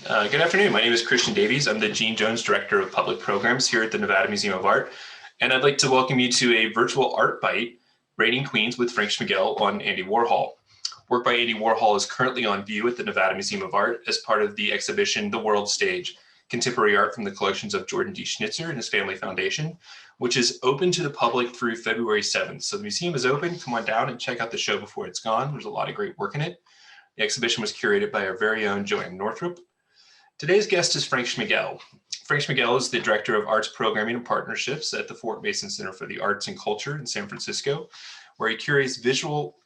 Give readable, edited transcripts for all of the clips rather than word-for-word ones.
Good afternoon. My name is Christian Davies. I'm the Gene Jones Director of Public Programs here at the Nevada Museum of Art. And I'd like to welcome you to a virtual art bite, Reigning Queens with Frank Smigiel on Andy Warhol. Work by Andy Warhol is currently on view at the Nevada Museum of Art as part of the exhibition, The World Stage, Contemporary Art from the Collections of Jordan D. Schnitzer and his Family Foundation, which is open to the public through February 7th. So the museum is open. Come on down and check out the show before it's gone. There's a lot of great work in it. The exhibition was curated by our very own Joanne Northrup. Today's guest is Frank Smigiel. Frank Smigiel is the Director of Arts Programming and Partnerships at the Fort Mason Center for the Arts and Culture in San Francisco, where he curates visual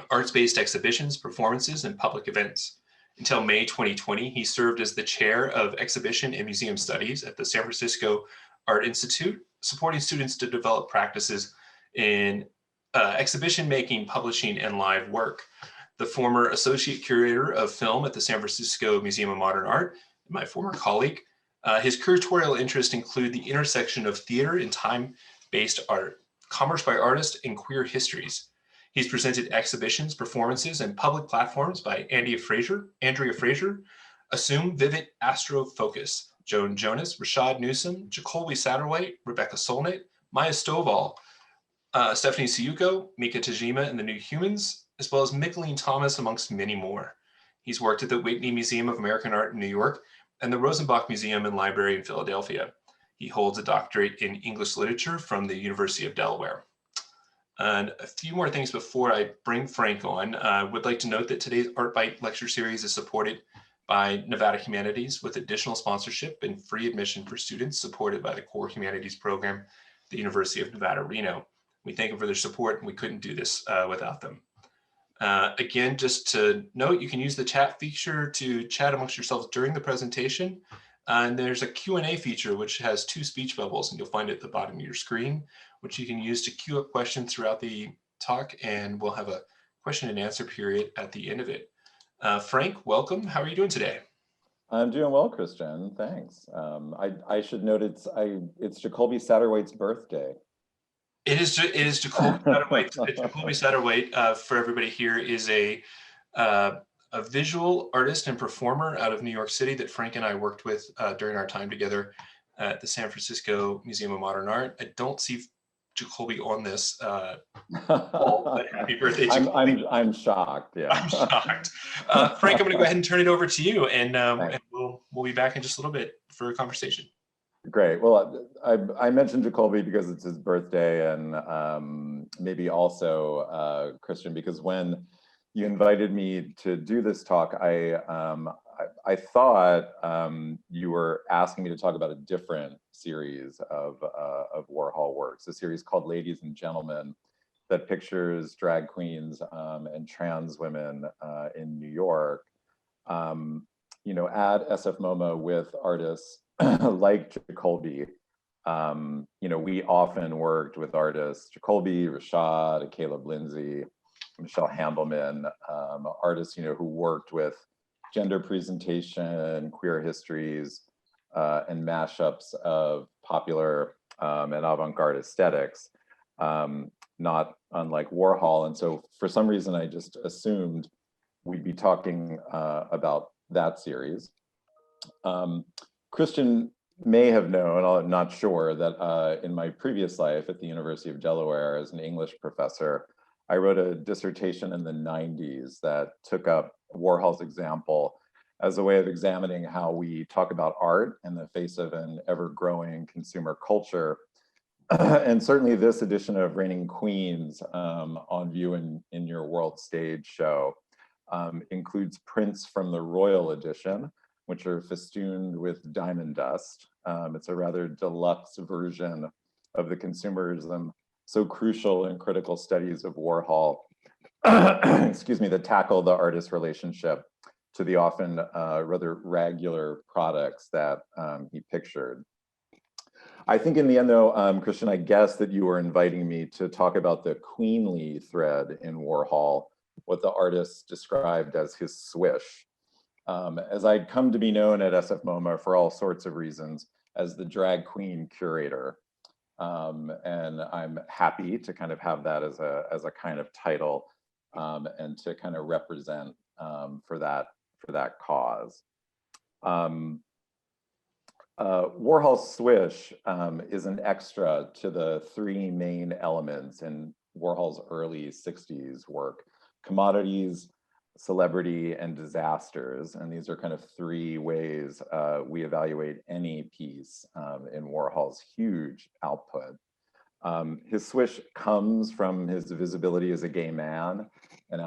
arts-based exhibitions, performances, and public events. Until May 2020, he served as the Chair of Exhibition and Museum Studies at the San Francisco Art Institute, supporting students to develop practices in exhibition making, publishing, and live work. The former Associate Curator of Film at the San Francisco Museum of Modern Art, my former colleague. His curatorial interests include the intersection of theater and time-based art, commerce by artists, and queer histories. He's presented exhibitions, performances, and public platforms by Andrea Fraser, Assume Vivid Astro Focus, Joan Jonas, Rashad Newsom, Jacoby Satterwhite, Rebecca Solnit, Maya Stovall, Stephanie Siyuko, Mika Tajima and the New Humans, as well as Micheline Thomas, amongst many more. He's worked at the Whitney Museum of American Art in New York and the Rosenbach Museum and Library in Philadelphia. He holds a doctorate in English literature from the University of Delaware. And a few more things before I bring Frank on. I would like to note that today's Art Bite lecture series is supported by Nevada Humanities with additional sponsorship and free admission for students supported by the Core Humanities program, the University of Nevada, Reno. We thank them for their support, and we couldn't do this without them. Again, just to note, you can use the chat feature to chat amongst yourselves during the presentation. And there's a Q&A feature, which has 2 speech bubbles, and you'll find it at the bottom of your screen, which you can use to queue up questions throughout the talk, and we'll have a question and answer period at the end of it. Frank, welcome. How are you doing today? I'm doing well, Christian. Thanks. I should note it's Jacoby Satterwhite's birthday. It is Jacoby Satterwhite. Jacoby Satterwhite, for everybody here, is a visual artist and performer out of New York City that Frank and I worked with during our time together at the San Francisco Museum of Modern Art. I don't see Jacoby on this but happy birthday, Jacoby. I'm shocked. Yeah, I'm shocked. Frank, I'm going to go ahead and turn it over to you, and we'll be back in just a little bit for a conversation. Great. Well, I mentioned Jacoby because it's his birthday, and maybe also Christian, because when you invited me to do this talk, I thought you were asking me to talk about a different series of Warhol works, a series called Ladies and Gentlemen that pictures drag queens and trans women in New York, you know, at SF MoMA with artists like Jacoby. You know, we often worked with artists, Jacoby, Rashad, Caleb Lindsay, Michelle Hambleman, artists, you know, who worked with gender presentation, queer histories, and mashups of popular and avant-garde aesthetics, not unlike Warhol. And so for some reason, I just assumed we'd be talking about that series. Christian may have known, I'm not sure, that in my previous life at the University of Delaware as an English professor, I wrote a dissertation in the 90s that took up Warhol's example as a way of examining how we talk about art in the face of an ever-growing consumer culture. And certainly this edition of Reigning Queens on view in your World Stage show includes prints from the Royal Edition, which are festooned with diamond dust. It's a rather deluxe version of the consumerism so crucial in critical studies of Warhol, excuse me, that tackle the artist's relationship to the often rather regular products that he pictured. I think in the end though, Christian, I guess that you were inviting me to talk about the queenly thread in Warhol, what the artist described as his swish. As I'd come to be known at SF MoMA for all sorts of reasons as the drag queen curator. And I'm happy to kind of have that as a kind of title and to kind of represent for that cause. Warhol's swish is an extra to the three main elements in Warhol's early 60s work: commodities, celebrity, and disasters. And these are kind of three ways we evaluate any piece in Warhol's huge output. His swish comes from his visibility as a gay man, an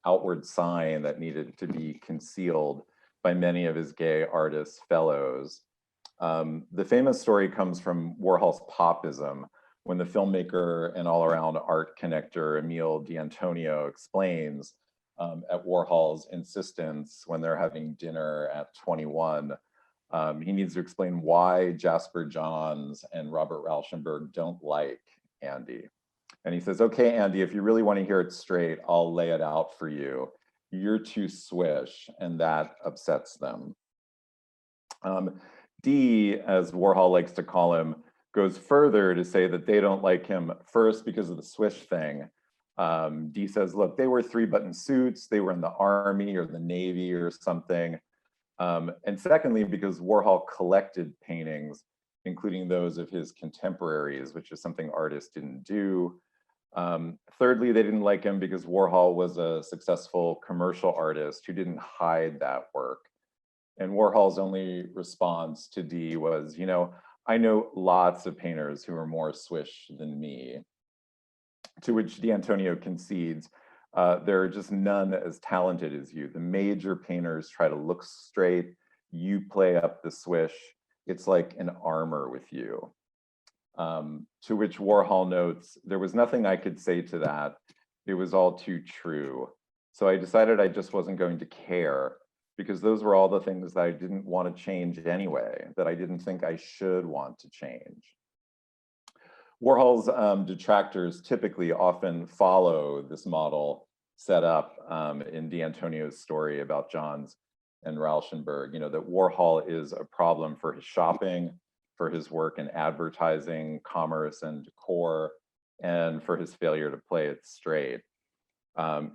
outward sign that needed to be concealed by many of his gay artist fellows. The famous story comes from Warhol's popism, when the filmmaker and all-around art connector Emile D'Antonio explains at Warhol's insistence when they're having dinner at 21, he needs to explain why Jasper Johns and Robert Rauschenberg don't like Andy. And he says, okay, Andy, if you really want to hear it straight, I'll lay it out for you. You're too swish, and that upsets them. D, as Warhol likes to call him, goes further to say that they don't like him first because of the swish thing. D says, look, they were three-button suits, they were in the Army or the Navy or something. And secondly, because Warhol collected paintings, including those of his contemporaries, which is something artists didn't do. Thirdly, they didn't like him because Warhol was a successful commercial artist who didn't hide that work. And Warhol's only response to D was, you know, I know lots of painters who are more swish than me. To which D'Antonio concedes, there are just none as talented as you. The major painters try to look straight, you play up the swish. It's like an armor with you. To which Warhol notes, there was nothing I could say to that. It was all too true. So I decided I just wasn't going to care, because those were all the things that I didn't want to change anyway, that I didn't think I should want to change. Warhol's detractors typically often follow this model set up in D'Antonio's story about Johns and Rauschenberg, you know, that Warhol is a problem for his shopping, for his work in advertising, commerce, and decor, and for his failure to play it straight.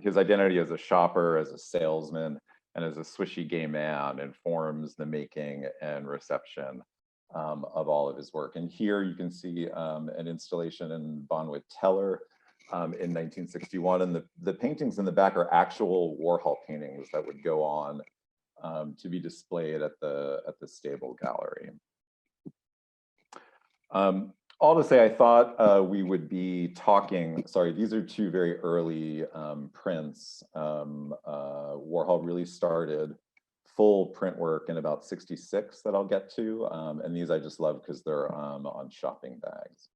His identity as a shopper, as a salesman, and as a swishy gay man informs the making and reception of all of his work. And here you can see an installation in Bonwit Teller in 1961. And the paintings in the back are actual Warhol paintings that would go on to be displayed at the Stable Gallery. All to say, I thought we would be talking, sorry, these are two very early prints. Warhol really started full print work in about 66 that I'll get to. And these I just love because they're on shopping bags.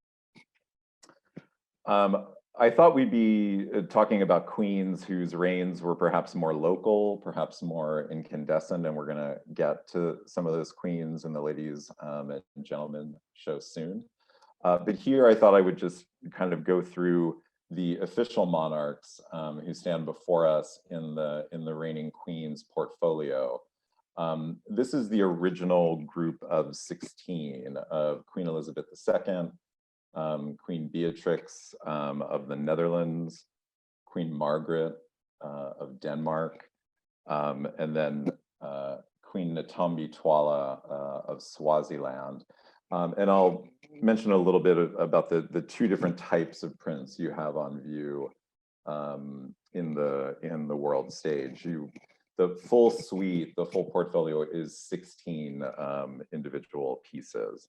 I thought we'd be talking about queens whose reigns were perhaps more local, perhaps more incandescent, and we're gonna get to some of those queens in the ladies and gentlemen show soon. But here I thought I would just kind of go through the official monarchs who stand before us in the reigning queens portfolio. This is the original group of 16 of Queen Elizabeth II, Queen Beatrix of the Netherlands, Queen Margaret of Denmark, and then Queen Natombi Twala of Swaziland. And I'll mention a little bit about the two different types of prints you have on view in the world stage. The full suite, the full portfolio is 16 individual pieces.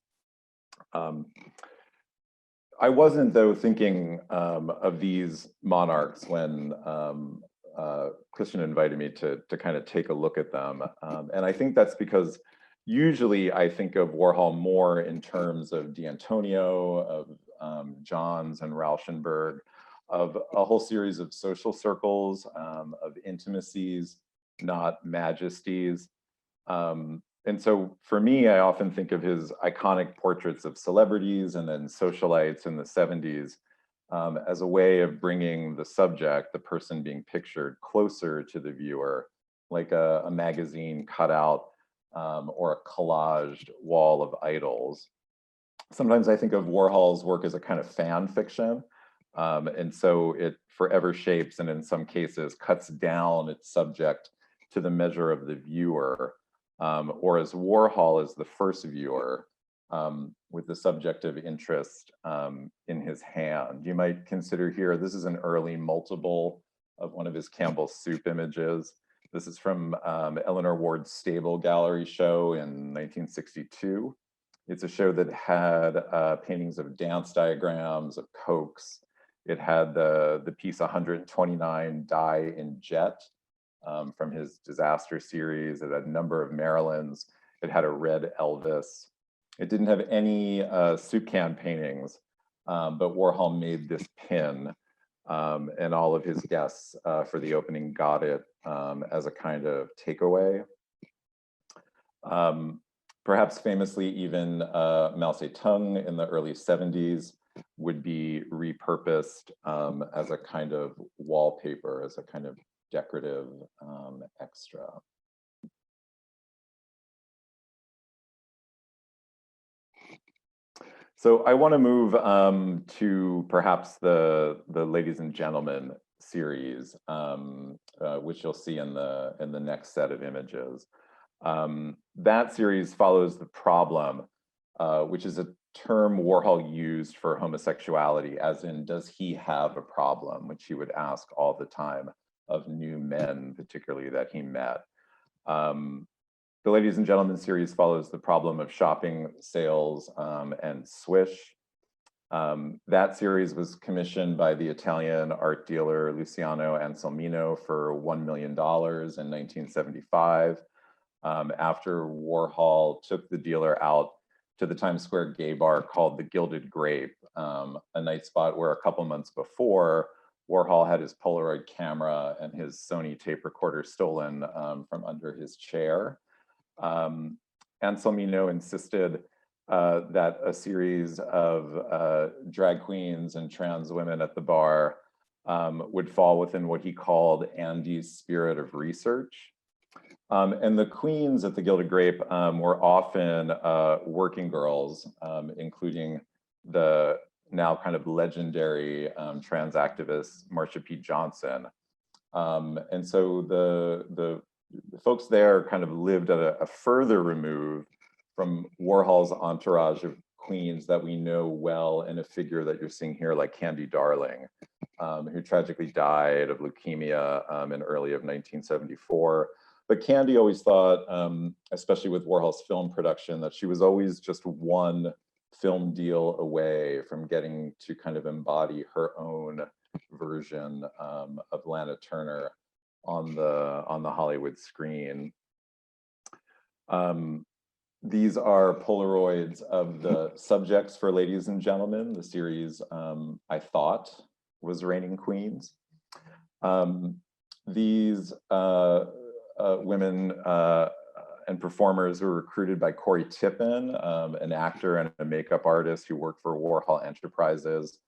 I wasn't, though, thinking of these monarchs when Christian invited me to kind of take a look at them. And I think that's because usually I think of Warhol more in terms of D'Antonio, of Johns and Rauschenberg, of a whole series of social circles, of intimacies, not majesties. And so for me, I often think of his iconic portraits of celebrities and then socialites in the 70s as a way of bringing the subject, the person being pictured, closer to the viewer, like a magazine cutout or a collaged wall of idols. Sometimes I think of Warhol's work as a kind of fan fiction. And so it forever shapes and in some cases cuts down its subject to the measure of the viewer. or as Warhol as the first viewer, with the subjective interest in his hand. You might consider here, this is an early multiple of one of his Campbell's Soup images. This is from Eleanor Ward's Stable Gallery show in 1962. It's a show that had paintings of dance diagrams, of Cokes. It had the piece 129 Die in Jet from his disaster series. It had a number of Marilyns. It had a red Elvis. It didn't have any soup can paintings, but Warhol made this pin, and all of his guests for the opening got it as a kind of takeaway. Perhaps famously, even Mao Zedong in the early 70s would be repurposed as a kind of wallpaper, as a kind of decorative extra. So I want to move to perhaps the Ladies and Gentlemen series, which you'll see in the next set of images. That series follows the problem, which is a term Warhol used for homosexuality, as in, does he have a problem, which he would ask all the time of new men, particularly that he met. The Ladies and Gentlemen series follows the problem of shopping, sales, and swish. That series was commissioned by the Italian art dealer Luciano Anselmino for $1 million in 1975. After Warhol took the dealer out to the Times Square gay bar called the Gilded Grape, a night spot where a couple months before, Warhol had his Polaroid camera and his Sony tape recorder stolen from under his chair. Anselmino insisted that a series of drag queens and trans women at the bar would fall within what he called Andy's spirit of research. And the queens at the Gilded Grape were often working girls, including the now kind of legendary trans activist Marsha P. Johnson. And so the folks there kind of lived at a further remove from Warhol's entourage of queens that we know well in a figure that you're seeing here, like Candy Darling, who tragically died of leukemia in early of 1974. But Candy always thought, especially with Warhol's film production, that she was always just one film deal away from getting to kind of embody her own version of Lana Turner on the Hollywood screen. These are Polaroids of the subjects for Ladies and Gentlemen, the series I thought was Reigning Queens. These women and performers were recruited by Corey Tippin, an actor and a makeup artist who worked for Warhol Enterprises.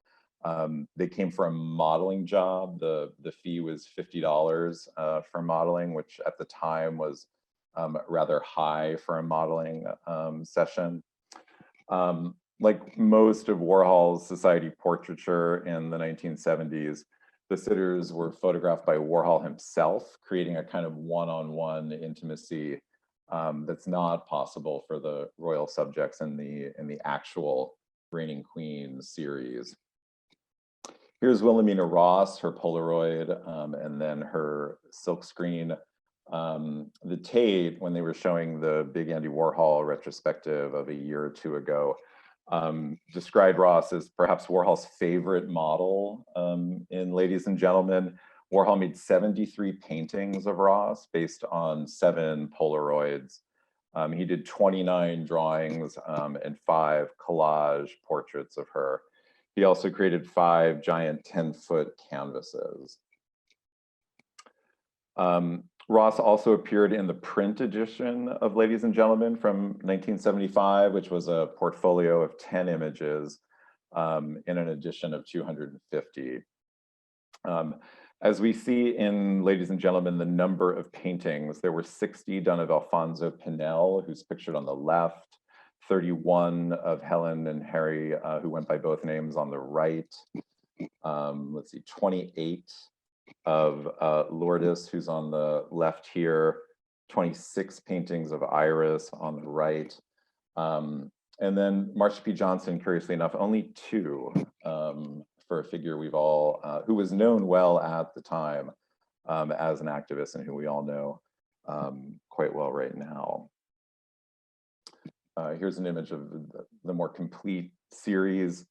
They came for a modeling job. The fee was $50 for modeling, which at the time was rather high for a modeling session. Like most of Warhol's society portraiture in the 1970s, the sitters were photographed by Warhol himself, creating a kind of one-on-one intimacy that's not possible for the royal subjects in the actual Reigning Queens series. Here's Wilhelmina Ross, her Polaroid, and then her silkscreen. The Tate, when they were showing the big Andy Warhol retrospective of a year or two ago, described Ross as perhaps Warhol's favorite model in Ladies and Gentlemen. Warhol made 73 paintings of Ross based on 7 Polaroids. He did 29 drawings and 5 collage portraits of her. He also created 5 giant 10-foot canvases. Ross also appeared in the print edition of Ladies and Gentlemen from 1975, which was a portfolio of 10 images in an edition of 250. As we see in Ladies and Gentlemen, the number of paintings, there were 60 done of Alfonso Pinel, who's pictured on the left, 31 of Helen and Harry, who went by both names, on the right. Let's see, 28 of Lourdes, who's on the left here, 26 paintings of Iris on the right. And then Marsha P. Johnson, curiously enough, only 2 for a figure we've all, who was known well at the time as an activist and who we all know quite well right now. Here's an image of the more complete series.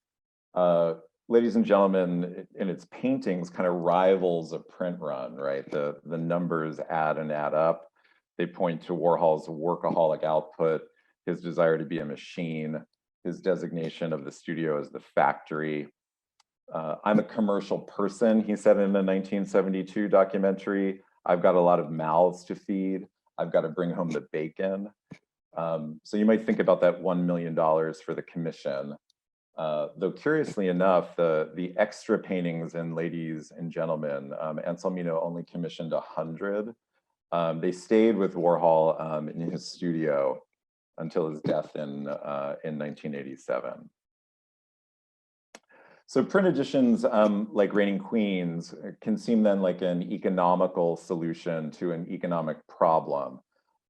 Ladies and gentlemen, in its paintings kind of rivals a print run, right? The numbers add and add up. They point to Warhol's workaholic output, his desire to be a machine, his designation of the studio as the factory. I'm a commercial person, he said in the 1972 documentary. I've got a lot of mouths to feed. I've got to bring home the bacon. So you might think about that $1 million for the commission. Though curiously enough, the extra paintings in Ladies and Gentlemen, Anselmino only commissioned 100. They stayed with Warhol in his studio until his death in 1987. So print editions like Reigning Queens can seem then like an economical solution to an economic problem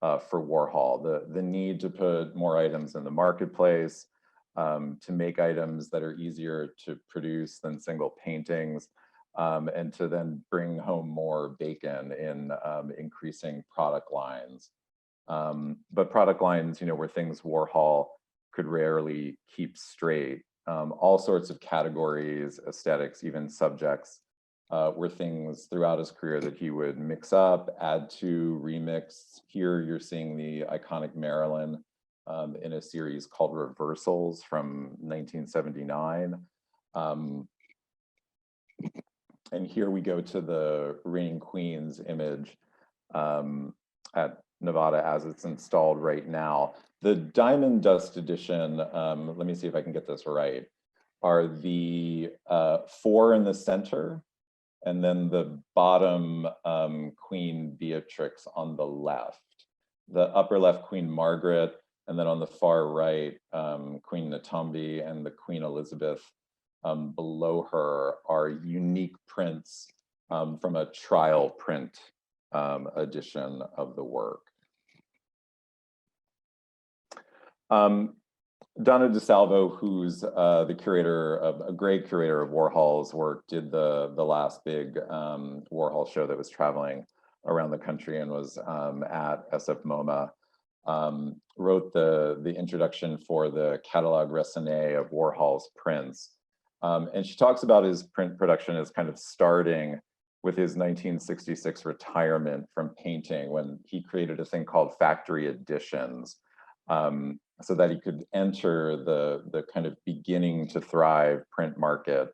for Warhol. The need to put more items in the marketplace, to make items that are easier to produce than single paintings, and to then bring home more bacon in increasing product lines. But product lines, were things Warhol could rarely keep straight. All sorts of categories, aesthetics, even subjects, were things throughout his career that he would mix up, add to, remix. Here you're seeing the iconic Marilyn in a series called Reversals from 1979. And here we go to the Reigning Queens image at Nevada as it's installed right now. The Diamond Dust edition, let me see if I can get this right, are the 4 in the center, and then the bottom Queen Beatrix on the left. The upper left, Queen Margaret, and then on the far right, Queen Natombi and the Queen Elizabeth below her are unique prints from a trial print edition of the work. Donna DeSalvo, who's the curator a great curator of Warhol's work, did the last big Warhol show that was traveling around the country and was at SF MoMA. Wrote the introduction for the Catalogue Raisonné of Warhol's prints. And she talks about his print production as kind of starting with his 1966 retirement from painting, when he created a thing called factory editions, so that he could enter the kind of beginning to thrive print market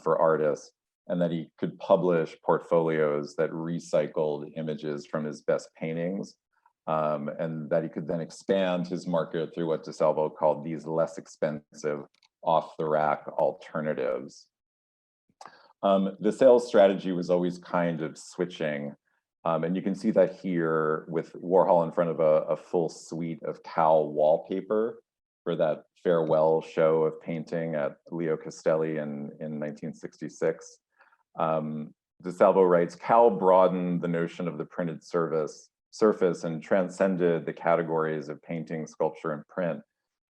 for artists, and that he could publish portfolios that recycled images from his best paintings, and that he could then expand his market through what DeSalvo called these less expensive off-the-rack alternatives. The sales strategy was always kind of switching, and you can see that here with Warhol in front of a full suite of Cal wallpaper for that farewell show of painting at Leo Castelli in 1966. DeSalvo writes, Cal broadened the notion of the printed surface and transcended the categories of painting, sculpture, and print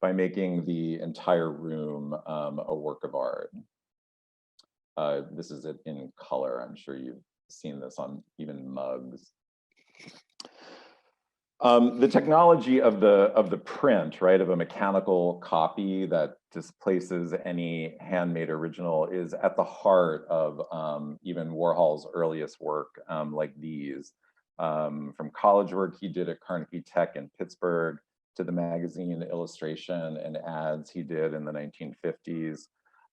by making the entire room a work of art. This is it in color. I'm sure you've seen this on even mugs. The technology of the print, right, of a mechanical copy that displaces any handmade original is at the heart of even Warhol's earliest work, like these. From college work he did at Carnegie Tech in Pittsburgh, to the magazine illustration and ads he did in the 1950s.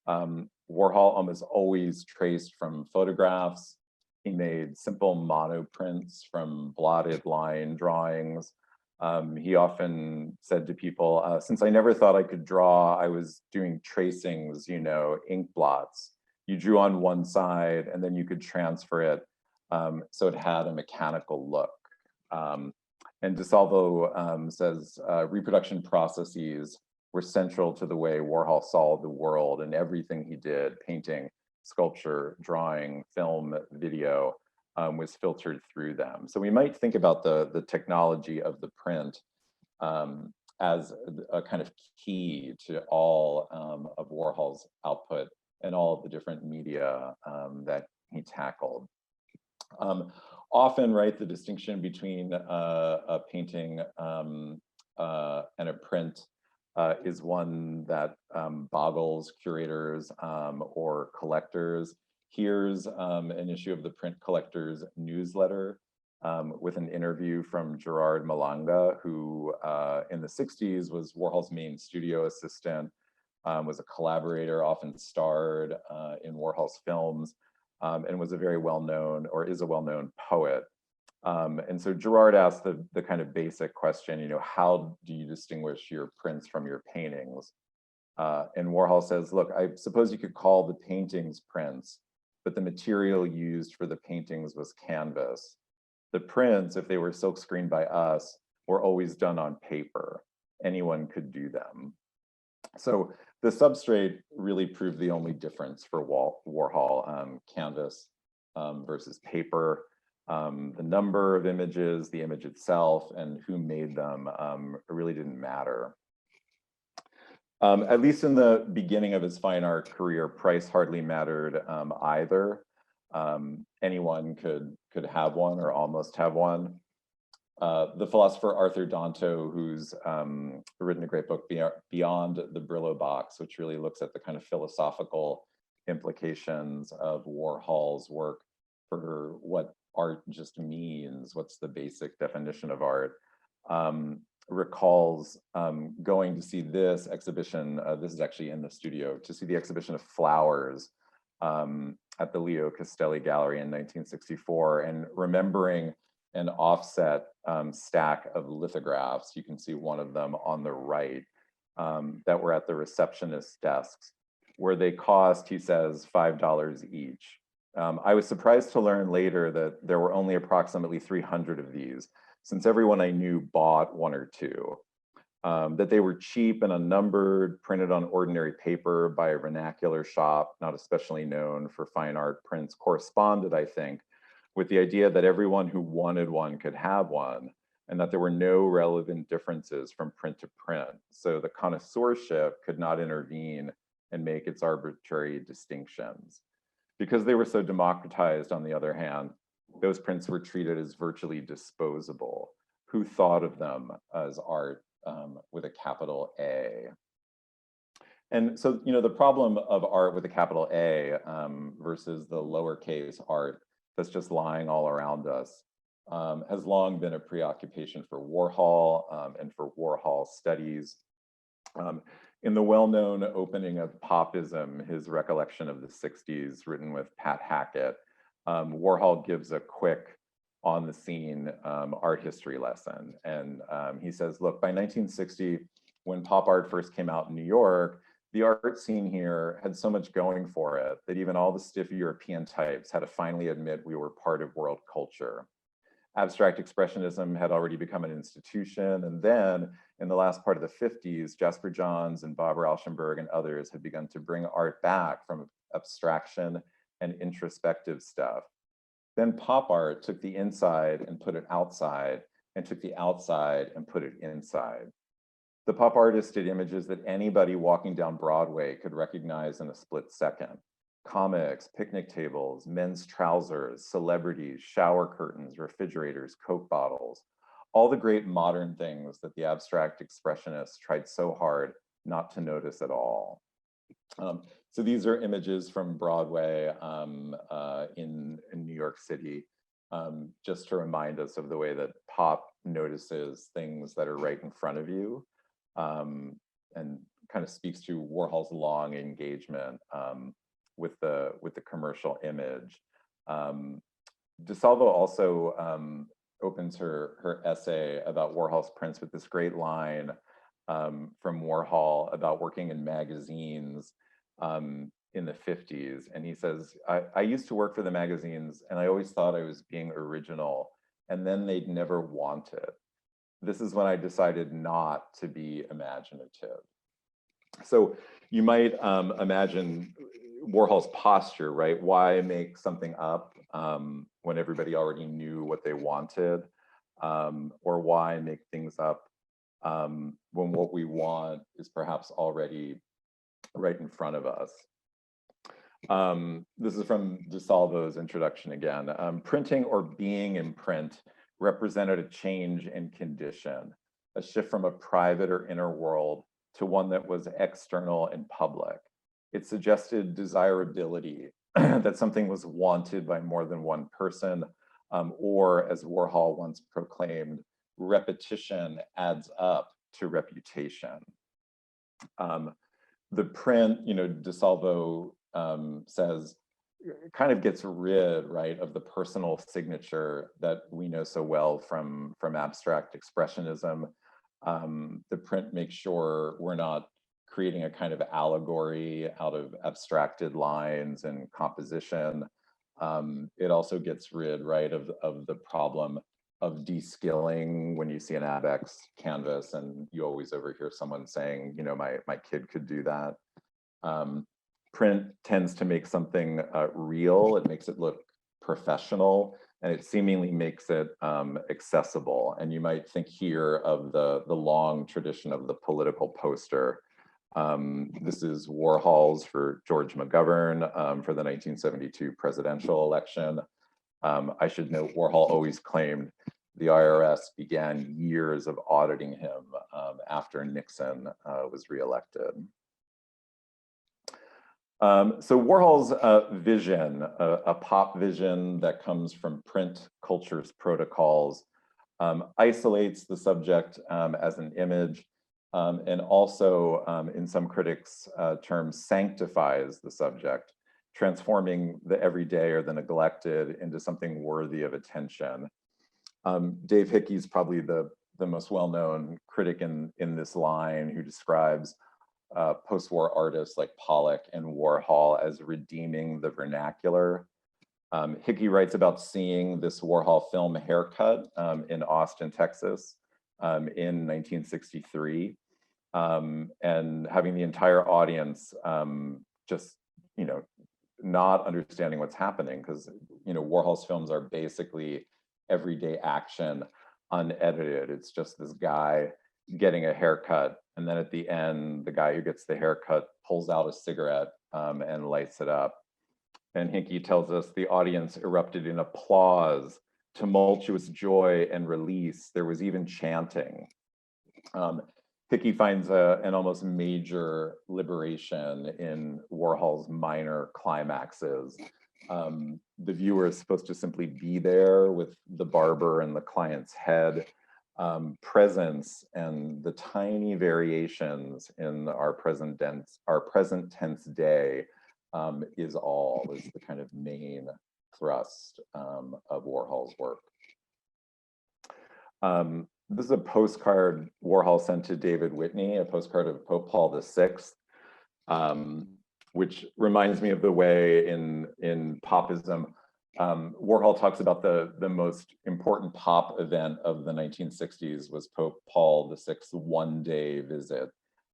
Warhol almost always traced from photographs. He made simple monoprints from blotted line drawings. He often said to people, since I never thought I could draw, I was doing tracings, ink blots. You drew on one side and then you could transfer it so it had a mechanical look. And DeSalvo says reproduction processes were central to the way Warhol saw the world, and everything he did, painting, sculpture, drawing, film, video, was filtered through them. So we might think about the technology of the print as a kind of key to all of Warhol's output and all of the different media that he tackled. Often, right, the distinction between a painting and a print is one that boggles curators or collectors. Here's an issue of the Print Collector's newsletter with an interview from Gerard Malanga, who in the 60s was Warhol's main studio assistant, was a collaborator, often starred in Warhol's films, and was a very well-known, or is a well-known poet. And so Gerard asked the kind of basic question, you know, how do you distinguish your prints from your paintings? And Warhol says, look, I suppose you could call the paintings prints, but the material used for the paintings was canvas. The prints, if they were silkscreened by us, were always done on paper. Anyone could do them. So the substrate really proved the only difference for Warhol, canvas versus paper. The number of images, the image itself, and who made them really didn't matter. At least in the beginning of his fine art career, price hardly mattered either. Anyone could have one or almost have one. The philosopher Arthur Danto, who's written a great book, Beyond the Brillo Box, which really looks at the kind of philosophical implications of Warhol's work for what art just means, what's the basic definition of art, recalls going to see this exhibition, this is actually in the studio, to see the exhibition of flowers at the Leo Castelli Gallery in 1964, and remembering an offset stack of lithographs. You can see one of them on the right that were at the receptionist's desks, where they cost, he says, $5 each. I was surprised to learn later that there were only approximately 300 of these, since everyone I knew bought one or two. That they were cheap and unnumbered, printed on ordinary paper by a vernacular shop, not especially known for fine art prints, corresponded, I think, with the idea that everyone who wanted one could have one, and that there were no relevant differences from print to print. So the connoisseurship could not intervene and make its arbitrary distinctions. Because they were so democratized, on the other hand, those prints were treated as virtually disposable. Who thought of them as art with a capital A? And so, you know, the problem of art with a capital A versus the lowercase art that's just lying all around us has long been a preoccupation for Warhol and for Warhol studies. In the well-known opening of Popism, his recollection of the 60s, written with Pat Hackett, Warhol gives a quick on-the-scene art history lesson. And he says, look, by 1960, when pop art first came out in New York, the art scene here had so much going for it that even all the stiff European types had to finally admit we were part of world culture. Abstract expressionism had already become an institution, and then in the last part of the 50s, Jasper Johns and Bob Rauschenberg and others had begun to bring art back from abstraction and introspective stuff. Then pop art took the inside and put it outside, and took the outside and put it inside. The pop artist did images that anybody walking down Broadway could recognize in a split second. Comics, picnic tables, men's trousers, celebrities, shower curtains, refrigerators, Coke bottles, all the great modern things that the abstract expressionists tried so hard not to notice at all. So these are images from Broadway in New York City, just to remind us of the way that pop notices things that are right in front of you, and kind of speaks to Warhol's long engagement with the commercial image. DeSalvo also opens her essay about Warhol's prints with this great line from Warhol about working in magazines in the 50s. And he says, I used to work for the magazines and I always thought I was being original, and then they'd never want it. This is when I decided not to be imaginative. So you might imagine Warhol's posture, right? Why make something up when everybody already knew what they wanted? Or why make things up when what we want is perhaps already right in front of us? This is from DeSalvo's introduction again. Printing or being in print represented a change in condition, a shift from a private or inner world to one that was external and public. It suggested desirability, that something was wanted by more than one person, or as Warhol once proclaimed, repetition adds up to reputation. The print, DeSalvo says, kind of gets rid, right, of the personal signature that we know so well from abstract expressionism. The print makes sure we're not creating a kind of allegory out of abstracted lines and composition. It also gets rid, right, of the problem of de-skilling when you see an ABEX canvas and you always overhear someone saying, my kid could do that. Print tends to make something real. It makes it look professional, and it seemingly makes it accessible. And you might think here of the long tradition of the political poster. This is Warhol's for George McGovern for the 1972 presidential election. I should note Warhol always claimed the IRS began years of auditing him after Nixon was reelected. So Warhol's vision, a pop vision that comes from print culture's protocols, isolates the subject as an image, and also, in some critics' terms, sanctifies the subject, transforming the everyday or the neglected into something worthy of attention. Dave Hickey's probably the most well-known critic in this line, who describes post-war artists like Pollock and Warhol as redeeming the vernacular. Hickey writes about seeing this Warhol film Haircut in Austin, Texas in 1963, and having the entire audience just, not understanding what's happening, because, Warhol's films are basically everyday action, unedited. It's just this guy getting a haircut, and then at the end, the guy who gets the haircut pulls out a cigarette and lights it up. And Hickey tells us the audience erupted in applause, tumultuous joy and release. There was even chanting. Hickey finds an almost major liberation in Warhol's minor climaxes. The viewer is supposed to simply be there with the barber and the client's head. Presence and the tiny variations in our present tense day is the kind of main thrust of Warhol's work. This is a postcard Warhol sent to David Whitney, a postcard of Pope Paul VI, which reminds me of the way in popism, Warhol talks about the most important pop event of the 1960s was Pope Paul VI's one-day visit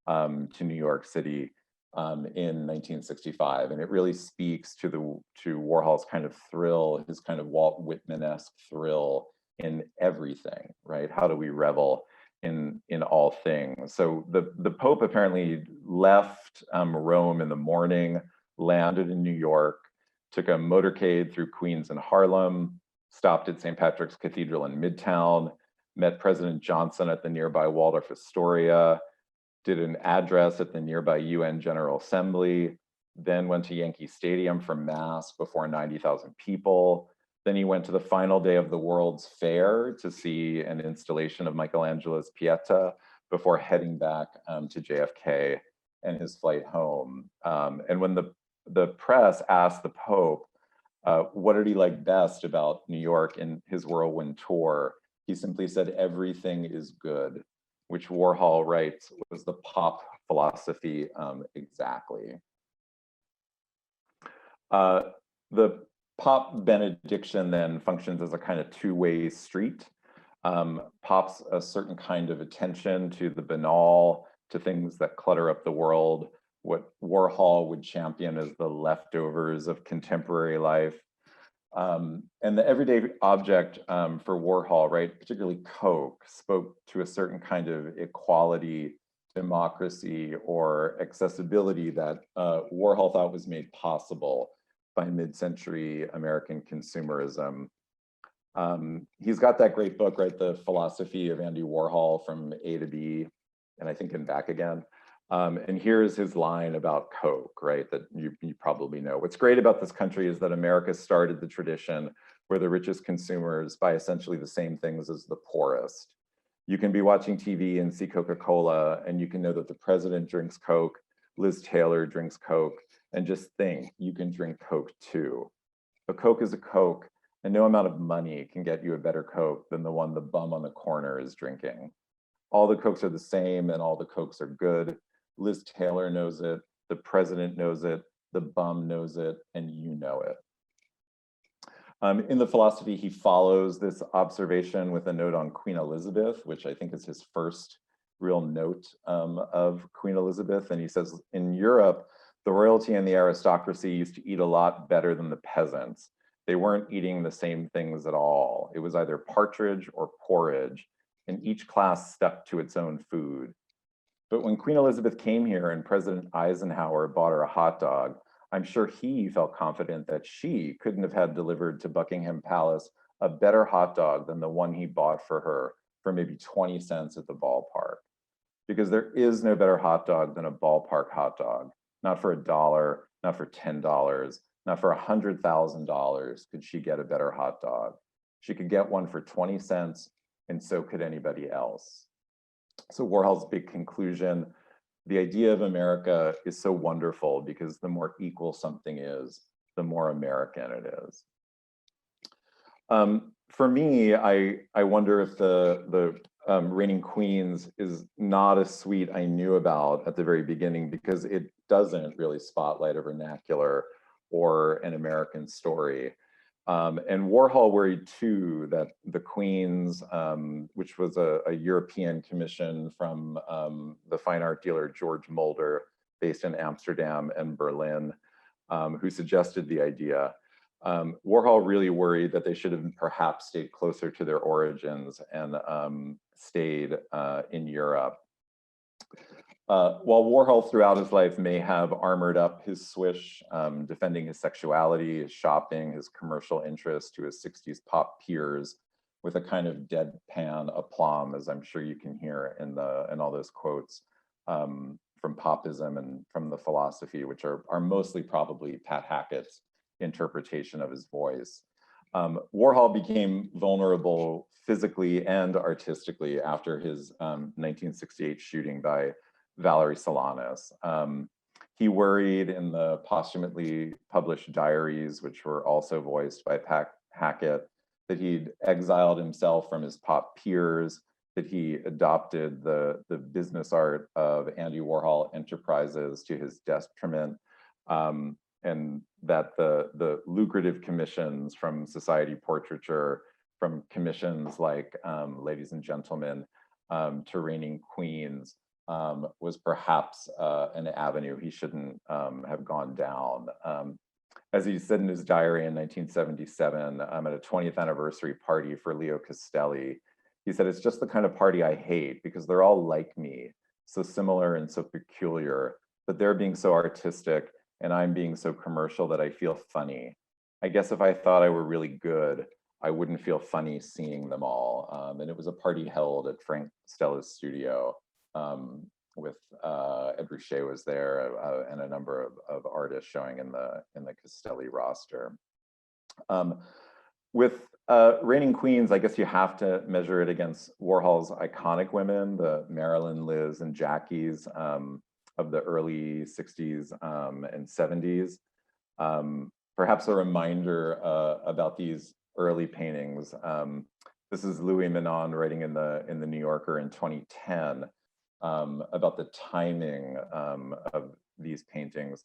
to New York City in 1965. And it really speaks to Warhol's kind of thrill, his kind of Walt Whitman-esque thrill in everything, right? How do we revel in all things? So the Pope apparently left Rome in the morning, landed in New York, took a motorcade through Queens and Harlem, stopped at St. Patrick's Cathedral in Midtown, met President Johnson at the nearby Waldorf Astoria, did an address at the nearby UN General Assembly, then went to Yankee Stadium for Mass before 90,000 people. Then he went to the final day of the World's Fair to see an installation of Michelangelo's Pieta before heading back to JFK and his flight home. And when the press asked the Pope, what did he like best about New York in his whirlwind tour, he simply said, "Everything is good," which Warhol writes was the pop philosophy exactly. The pop benediction then functions as a kind of two-way street. Pop's a certain kind of attention to the banal, to things that clutter up the world, what Warhol would champion as the leftovers of contemporary life. And the everyday object for Warhol, right, particularly Coke, spoke to a certain kind of equality, democracy, or accessibility that Warhol thought was made possible by mid-century American consumerism. He's got that great book, right, The Philosophy of Andy Warhol, From A to B, and I think and back again. And here's his line about Coke, right, that you probably know. What's great about this country is that America started the tradition where the richest consumers buy essentially the same things as the poorest. You can be watching TV and see Coca-Cola, and you can know that the president drinks Coke, Liz Taylor drinks Coke, and just think, you can drink Coke too. But Coke is a Coke, and no amount of money can get you a better Coke than the one the bum on the corner is drinking. All the Cokes are the same, and all the Cokes are good. Liz Taylor knows it, the president knows it, the bum knows it, and you know it. In the philosophy, he follows this observation with a note on Queen Elizabeth, which I think is his first real note of Queen Elizabeth. And he says, in Europe, the royalty and the aristocracy used to eat a lot better than the peasants. They weren't eating the same things at all. It was either partridge or porridge, and each class stuck to its own food. But when Queen Elizabeth came here and President Eisenhower bought her a hot dog, I'm sure he felt confident that she couldn't have had delivered to Buckingham Palace a better hot dog than the one he bought for her for maybe 20 cents at the ballpark. Because there is no better hot dog than a ballpark hot dog. Not for $1, not for $10, not for $100,000 could she get a better hot dog. She could get one for 20 cents, and so could anybody else. So Warhol's big conclusion, the idea of America is so wonderful because the more equal something is, the more American it is. For me, I wonder if the Reigning Queens is not a suite I knew about at the very beginning because it doesn't really spotlight a vernacular or an American story. And Warhol worried too that the Queens, which was a European commission from the fine art dealer George Mulder, based in Amsterdam and Berlin, who suggested the idea. Warhol really worried that they should have perhaps stayed closer to their origins and stayed in Europe. While Warhol throughout his life may have armored up his swish, defending his sexuality, his shopping, his commercial interest to his 60s pop peers with a kind of deadpan aplomb, as I'm sure you can hear in all those quotes from Popism and from the philosophy, which are mostly probably Pat Hackett's interpretation of his voice. Warhol became vulnerable physically and artistically after his 1968 shooting by Valerie Solanas. He worried in the posthumously published diaries, which were also voiced by Pat Hackett, that he'd exiled himself from his pop peers, that he adopted the business art of Andy Warhol Enterprises to his detriment, and that the lucrative commissions from Society Portraiture, from commissions like Ladies and Gentlemen to Reigning Queens, was perhaps an avenue he shouldn't have gone down. As he said in his diary in 1977, at a 20th anniversary party for Leo Castelli, he said, "It's just the kind of party I hate because they're all like me, so similar and so peculiar, but they're being so artistic and I'm being so commercial that I feel funny. I guess if I thought I were really good, I wouldn't feel funny seeing them all." And it was a party held at Frank Stella's studio with Ed Ruscha was there and a number of artists showing in the Castelli roster. With Reigning Queens, I guess you have to measure it against Warhol's iconic women, the Marilyn, Liz, and Jackies of the early 60s and 70s. Perhaps a reminder about these early paintings. This is Louis Menon writing in the New Yorker in 2010 about the timing of these paintings.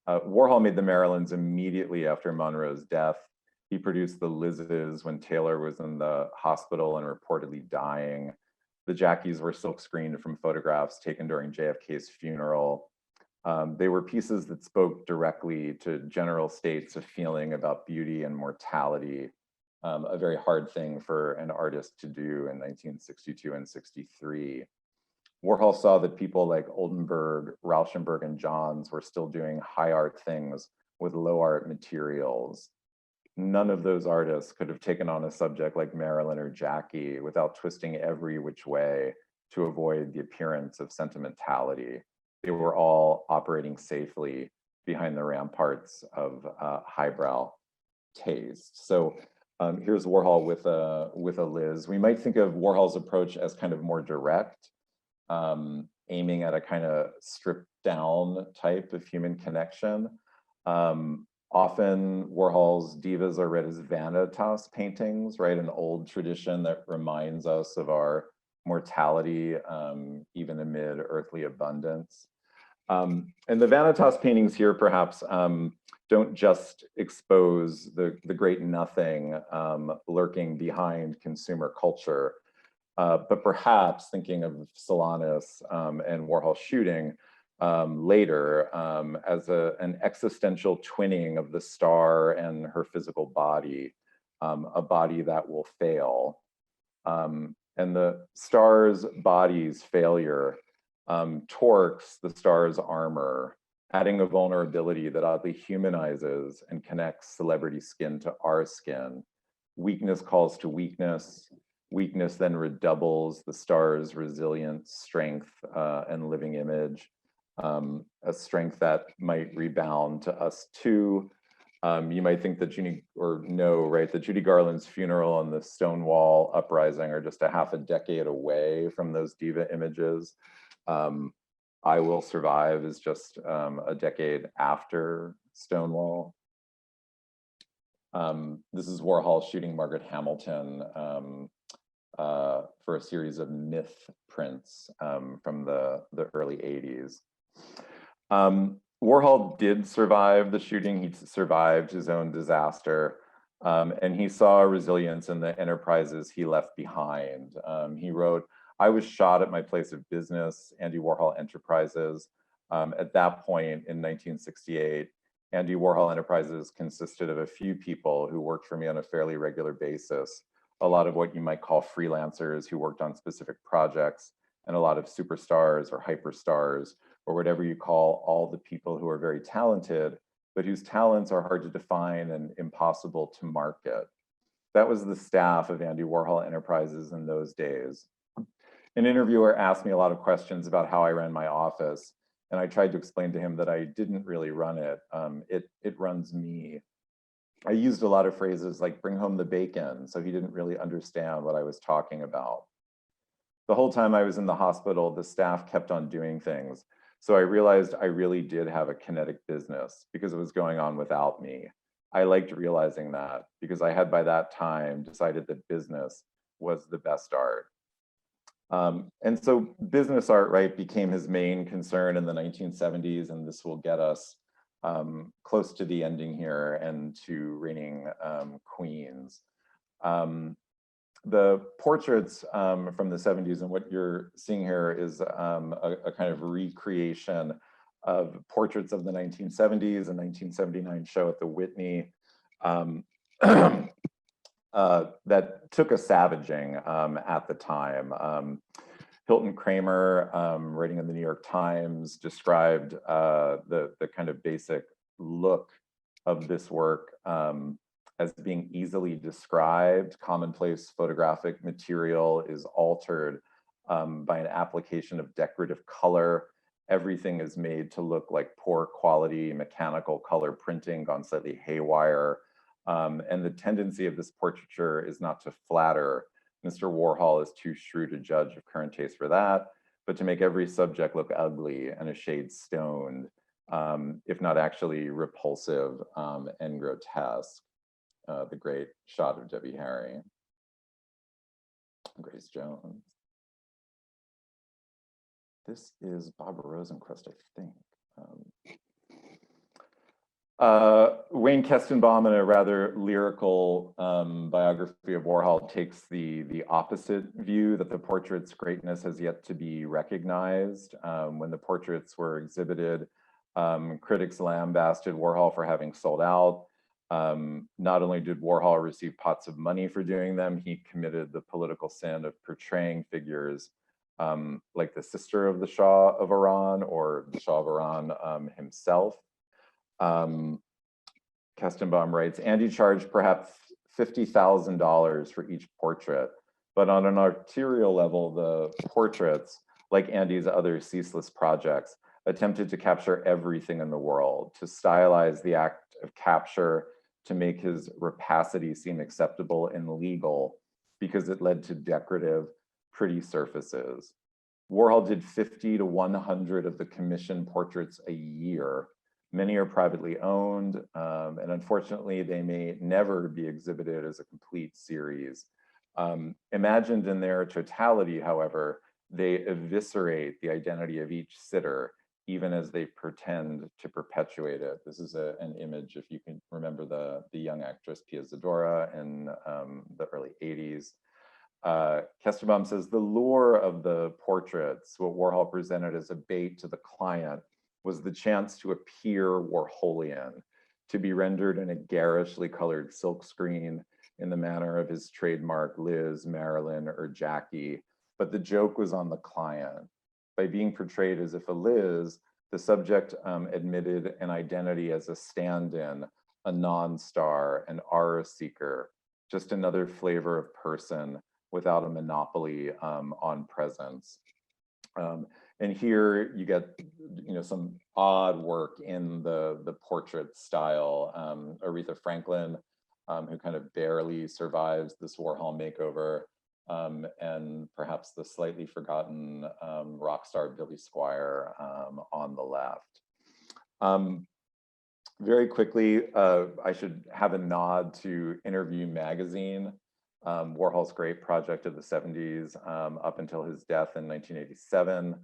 Warhol made the Marilyns immediately after Monroe's death. He produced the Liz's when Taylor was in the hospital and reportedly dying. The Jackies were silk screened from photographs taken during JFK's funeral. They were pieces that spoke directly to general states of feeling about beauty and mortality, a very hard thing for an artist to do in 1962 and 63. Warhol saw that people like Oldenburg, Rauschenberg, and Johns were still doing high art things with low art materials. None of those artists could have taken on a subject like Marilyn or Jackie without twisting every which way to avoid the appearance of sentimentality. They were all operating safely behind the ramparts of highbrow taste. So here's Warhol with a Liz. We might think of Warhol's approach as kind of more direct, aiming at a kind of stripped down type of human connection. Often Warhol's divas are read as vanitas paintings, right? An old tradition that reminds us of our mortality, even amid earthly abundance. And the vanitas paintings here perhaps don't just expose the great nothing lurking behind consumer culture, but perhaps thinking of Solanus and Warhol shooting later as an existential twinning of the star and her physical body, a body that will fail. And the star's body's failure torques the star's armor, adding a vulnerability that oddly humanizes and connects celebrity skin to our skin. Weakness calls to weakness. Weakness then redoubles the star's resilience, strength, and living image. A strength that might rebound to us too. You might think that that Judy Garland's funeral and the Stonewall uprising are just a half a decade away from those diva images. I Will Survive is just a decade after Stonewall. This is Warhol shooting Margaret Hamilton for a series of myth prints from the early 80s. Warhol did survive the shooting. He survived his own disaster, and he saw resilience in the enterprises he left behind. He wrote, "I was shot at my place of business, Andy Warhol Enterprises." At that point in 1968, Andy Warhol Enterprises consisted of a few people who worked for me on a fairly regular basis, a lot of what you might call freelancers who worked on specific projects, and a lot of superstars or hyperstars, or whatever you call all the people who are very talented, but whose talents are hard to define and impossible to market. That was the staff of Andy Warhol Enterprises in those days. An interviewer asked me a lot of questions about how I ran my office, and I tried to explain to him that I didn't really run it. It runs me. I used a lot of phrases like "bring home the bacon," so he didn't really understand what I was talking about. The whole time I was in the hospital, the staff kept on doing things. So I realized I really did have a kinetic business because it was going on without me. I liked realizing that because I had by that time decided that business was the best art. And so business art, right, became his main concern in the 1970s, and this will get us close to the ending here and to reigning queens. The portraits from the 70s, and what you're seeing here is a kind of recreation of portraits of the 1970s, a 1979 show at the Whitney that took a savaging at the time. Hilton Kramer, writing in the New York Times, described the kind of basic look of this work as being easily described. Commonplace photographic material is altered by an application of decorative color. Everything is made to look like poor quality mechanical color printing gone slightly haywire. And the tendency of this portraiture is not to flatter. Mr. Warhol is too shrewd a judge of current taste for that, but to make every subject look ugly and a shade stoned, if not actually repulsive and grotesque. The great shot of Debbie Harry, Grace Jones. This is Barbara Rosencrest, I think. Wayne Kestenbaum, in a rather lyrical biography of Warhol, takes the opposite view, that the portrait's greatness has yet to be recognized. When the portraits were exhibited Critics lambasted Warhol for having sold out. Not only did Warhol receive pots of money for doing them, he committed the political sin of portraying figures like the sister of the Shah of Iran or the Shah of Iran himself. Kestenbaum writes, Andy charged perhaps $50,000 for each portrait, but on an arterial level, the portraits, like Andy's other ceaseless projects, attempted to capture everything in the world, to stylize the act of capture, to make his rapacity seem acceptable and legal because it led to decorative, pretty surfaces. Warhol did 50 to 100 of the commissioned portraits a year. Many are privately owned, and unfortunately, they may never be exhibited as a complete series. Imagined in their totality, however, they eviscerate the identity of each sitter, even as they pretend to perpetuate it. This is an image, if you can remember the young actress Pia Zadora in the early 80s. Kestenbaum says, the lure of the portraits, what Warhol presented as a bait to the client, was the chance to appear Warholian, to be rendered in a garishly colored silkscreen in the manner of his trademark Liz, Marilyn, or Jackie. But the joke was on the client. By being portrayed as if a Liz, the subject admitted an identity as a stand-in, a non-star, an aura seeker, just another flavor of person without a monopoly on presence. And here you get, some odd work in the portrait style. Aretha Franklin, who kind of barely survives this Warhol makeover, and perhaps the slightly forgotten rock star Billy Squier on the left. Very quickly, I should have a nod to Interview Magazine, Warhol's great project of the 70s up until his death in 1987.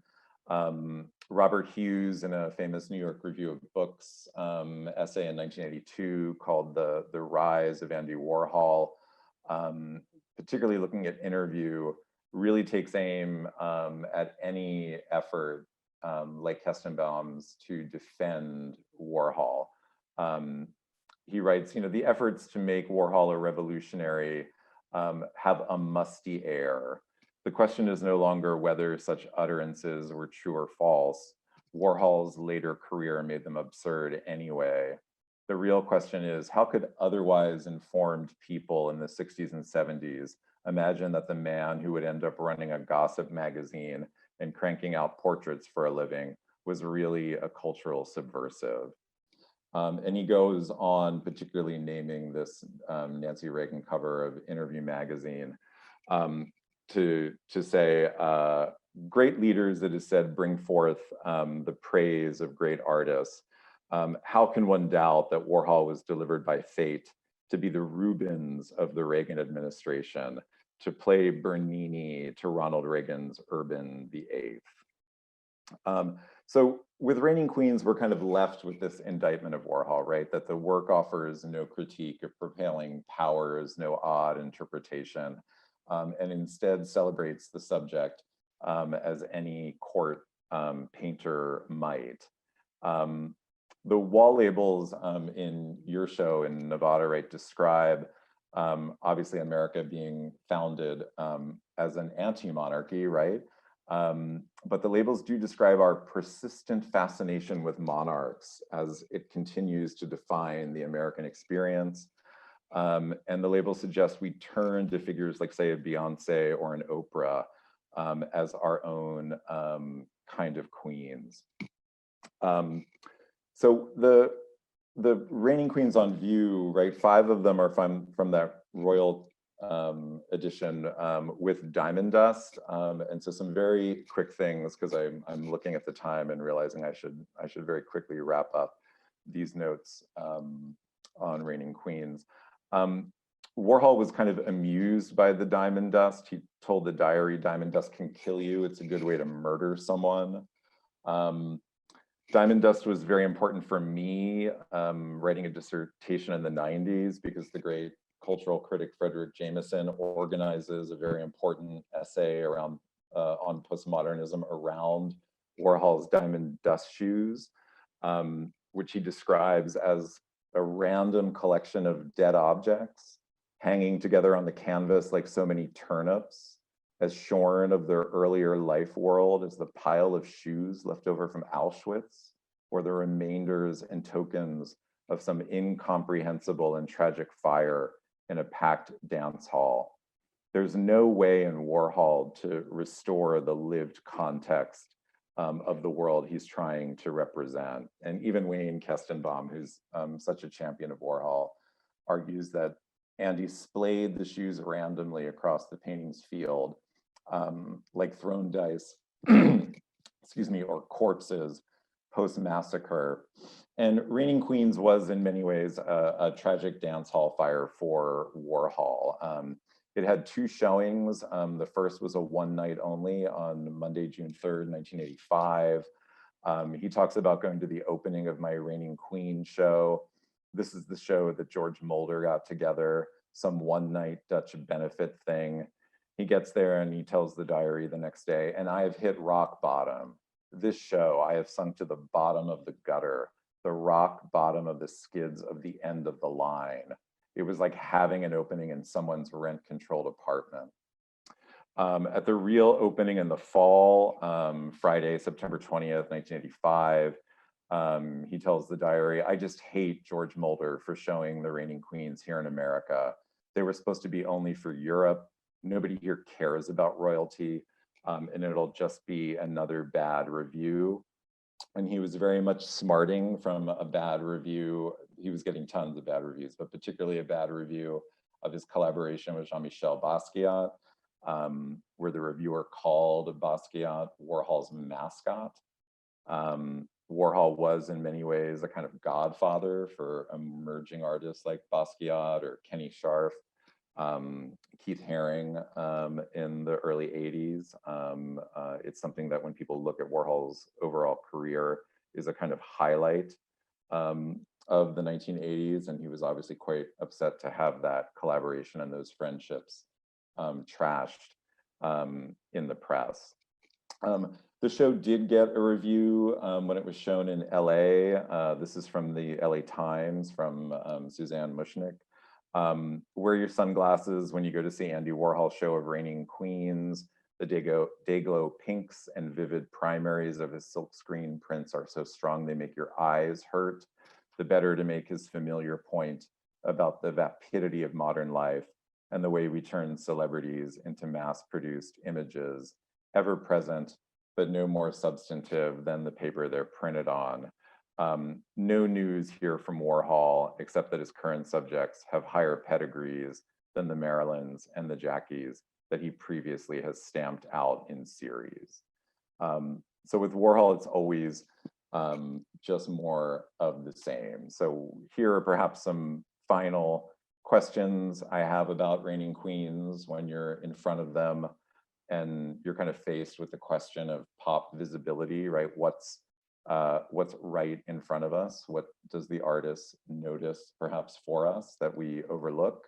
Robert Hughes, in a famous New York Review of Books essay in 1982 called The Rise of Andy Warhol, particularly looking at Interview, really takes aim at any effort like Kestenbaum's to defend Warhol. He writes, the efforts to make Warhol a revolutionary have a musty air. The question is no longer whether such utterances were true or false. Warhol's later career made them absurd anyway. The real question is, how could otherwise informed people in the 60s and 70s imagine that the man who would end up running a gossip magazine and cranking out portraits for a living was really a cultural subversive? And he goes on, particularly naming this Nancy Reagan cover of Interview Magazine, to say, great leaders, it is said, bring forth the praise of great artists. How can one doubt that Warhol was delivered by fate to be the Rubens of the Reagan administration, to play Bernini to Ronald Reagan's Urban VIII? So with Reigning Queens, we're kind of left with this indictment of Warhol, right? That the work offers no critique of prevailing powers, no odd interpretation, and instead celebrates the subject as any court painter might. The wall labels in your show in Nevada, right, describe obviously America being founded as an anti-monarchy, right? But the labels do describe our persistent fascination with monarchs as it continues to define the American experience. And the labels suggest we turn to figures like, say, a Beyonce or an Oprah as our own kind of queens. So the Reigning Queens on view, right? 5 of them are from that royal edition with diamond dust, and so some very quick things, because I'm looking at the time and realizing I should very quickly wrap up these notes on Reigning Queens. Warhol was kind of amused by the diamond dust. He told the diary, "Diamond dust can kill you. It's a good way to murder someone." Diamond dust was very important for me writing a dissertation in the 90s, because the great cultural critic Frederick Jameson organizes a very important essay around on postmodernism around Warhol's diamond dust shoes. which he describes as a random collection of dead objects hanging together on the canvas like so many turnips, as shorn of their earlier life world as the pile of shoes left over from Auschwitz, or the remainders and tokens of some incomprehensible and tragic fire in a packed dance hall. There's no way in Warhol to restore the lived context of the world he's trying to represent. And even Wayne Kestenbaum, who's such a champion of Warhol, argues that Andy splayed the shoes randomly across the painting's field, like thrown dice, excuse me, or corpses post-massacre. And Reigning Queens was in many ways a tragic dance hall fire for Warhol. It had two showings. The first was a one night only on Monday, June 3rd, 1985. He talks about going to the opening of my Reigning Queen show. This is the show that George Mulder got together, some one night Dutch benefit thing. He gets there and he tells the diary the next day, and I have hit rock bottom. This show, I have sunk to the bottom of the gutter, the rock bottom of the skids of the end of the line. It was like having an opening in someone's rent-controlled apartment. At the real opening in the fall, Friday, September 20th, 1985, he tells the diary, I just hate George Mulder for showing the Reigning Queens here in America. They were supposed to be only for Europe. Nobody here cares about royalty, and it'll just be another bad review. And he was very much smarting from a bad review. He was getting tons of bad reviews, but particularly a bad review of his collaboration with Jean-Michel Basquiat, where the reviewer called Basquiat Warhol's mascot. Warhol was in many ways a kind of godfather for emerging artists like Basquiat or Kenny Scharf, Keith Haring in the early 80s. It's something that when people look at Warhol's overall career is a kind of highlight of the 1980s, and he was obviously quite upset to have that collaboration and those friendships trashed in the press. The show did get a review when it was shown in LA. This is from the LA Times from Suzanne Mushnick. Wear your sunglasses when you go to see Andy Warhol's show of Reigning Queens. The day-glow pinks and vivid primaries of his silkscreen prints are so strong they make your eyes hurt. The better to make his familiar point about the vapidity of modern life and the way we turn celebrities into mass-produced images, ever present, but no more substantive than the paper they're printed on. No news here from Warhol, except that his current subjects have higher pedigrees than the Marilyns and the Jackies that he previously has stamped out in series. So with Warhol, it's always just more of the same. So here are perhaps some final questions I have about Reigning Queens when you're in front of them and you're kind of faced with the question of pop visibility, right? What's right in front of us? What does the artist notice perhaps for us that we overlook?